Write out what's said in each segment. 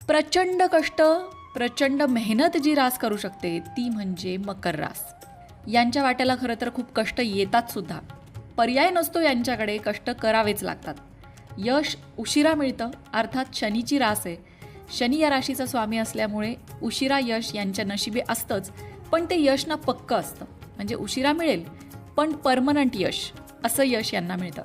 प्रचंड कष्ट, प्रचंड मेहनत जी रास करू शकते ती म्हणजे मकर रास. यांच्या वाट्याला खरं तर खूप कष्ट येतात सुद्धा. पर्याय नसतो यांच्याकडे, कष्ट करावेच लागतात. यश उशिरा मिळतं, अर्थात शनीची रास आहे. शनी या राशीचा स्वामी असल्यामुळे उशिरा यश यांच्या नशिबी असतंच, पण ते यश ना पक्कं असतं. म्हणजे उशिरा मिळेल पण परमनंट यश, असं यश यांना मिळतं.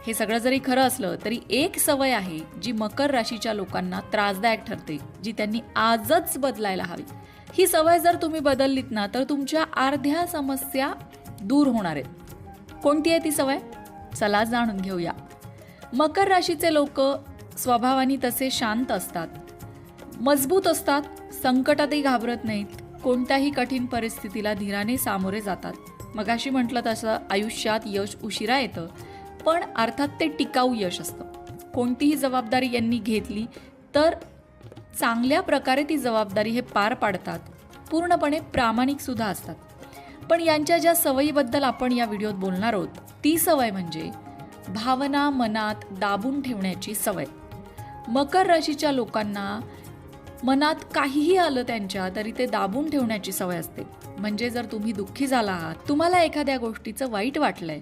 हे सगळं जरी खरं असलं तरी एक सवय आहे जी मकर राशीच्या लोकांना त्रासदायक ठरते, जी त्यांनी आजच बदलायला हवी. ही सवय जर तुम्ही बदललीत ना तर तुमच्या अर्ध्या समस्या दूर होणार आहेत. कोणती आहे ती सवय? चला जाणून घेऊया. मकर राशीचे लोक स्वभावाने तसे शांत असतात, मजबूत असतात, संकटातही घाबरत नाहीत, कोणत्याही कठीण परिस्थितीला धीराने सामोरे जातात. मगाशी म्हटलं तसं आयुष्यात यश उशिरा येतं, पण अर्थात ते टिकाऊ यश असतं. कोणतीही जबाबदारी यांनी घेतली तर चांगल्या प्रकारे ती जबाबदारी हे पार पाडतात, पूर्णपणे प्रामाणिक सुद्धा असतात. पण यांच्या ज्या सवयीबद्दल आपण या व्हिडिओत बोलणार आहोत ती सवय म्हणजे भावना मनात दाबून ठेवण्याची सवय. मकर राशीच्या लोकांना मनात काहीही आलं त्यांच्या तरी ते दाबून ठेवण्याची सवय असते. म्हणजे जर तुम्ही दुःखी झाला आहात, तुम्हाला एखाद्या गोष्टीचं वाईट वाटलंय,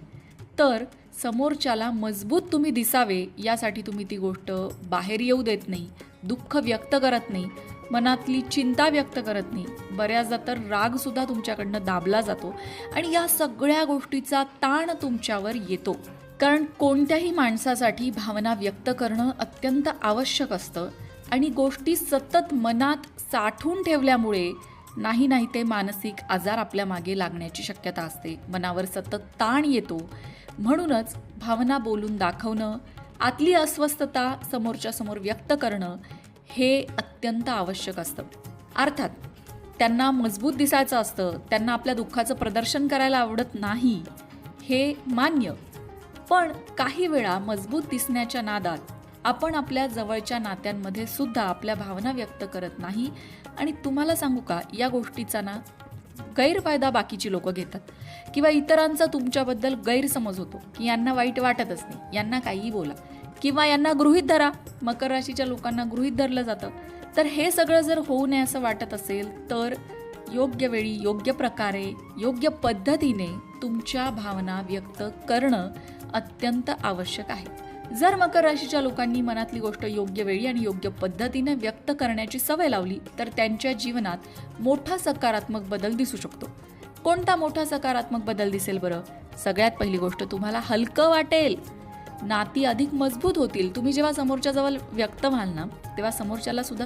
तर समोरच्याला मजबूत तुम्ही दिसावे यासाठी तुम्ही ती गोष्ट बाहेर येऊ देत नाही, दुःख व्यक्त करत नाही, मनातली चिंता व्यक्त करत नाही. बऱ्याचदा तर राग सुद्धा तुमच्याकडनं दाबला जातो आणि या सगळ्या गोष्टीचा ताण तुमच्यावर येतो. कारण कोणत्याही माणसासाठी भावना व्यक्त करणं अत्यंत आवश्यक असतं आणि गोष्टी सतत मनात साठवून ठेवल्यामुळे नाही ते मानसिक आजार आपल्या मागे लागण्याची शक्यता असते. मनावर सतत ताण येतो. म्हणूनच भावना बोलून दाखवणं, आतली अस्वस्थता समोरच्या समोर व्यक्त करणं हे अत्यंत आवश्यक असतं. अर्थात त्यांना मजबूत दिसायचं असतं, त्यांना आपल्या दुःखाचं प्रदर्शन करायला आवडत नाही, हे मान्य. पण काही वेळा मजबूत दिसण्याच्या नादात आपण आपल्या जवळच्या नात्यांमध्ये सुद्धा आपल्या भावना व्यक्त करत नाही. आणि तुम्हाला सांगू का, या गोष्टीचा ना गैरफायदा बाकीची लोक घेतात किंवा इतरांचा तुमच्याबद्दल गैरसमज होतो की यांना वाईट वाटतच नाही, यांना काहीही बोला, किंवा यांना गृहीत धरा. मकर राशीच्या लोकांना गृहीत धरलं जातं. तर हे सगळं जर होऊ नये असं वाटत असेल तर योग्य वेळी, योग्य प्रकारे, योग्य पद्धतीने तुमच्या भावना व्यक्त करणं अत्यंत आवश्यक आहे. जर मकर राशीच्या लोकांनी मनातली गोष्ट योग्य वेळी आणि योग्य पद्धतीने व्यक्त करण्याची सवय लावली तर त्यांच्या जीवनात मोठा सकारात्मक बदल दिसू शकतो. कोणता मोठा सकारात्मक बदल दिसेल बरं? सगळ्यात पहिली गोष्ट, तुम्हाला हलकं वाटेल, नाती अधिक मजबूत होतील. तुम्ही जेव्हा समोरच्या जवळ व्यक्त व्हाल ना तेव्हा समोरच्याला सुद्धा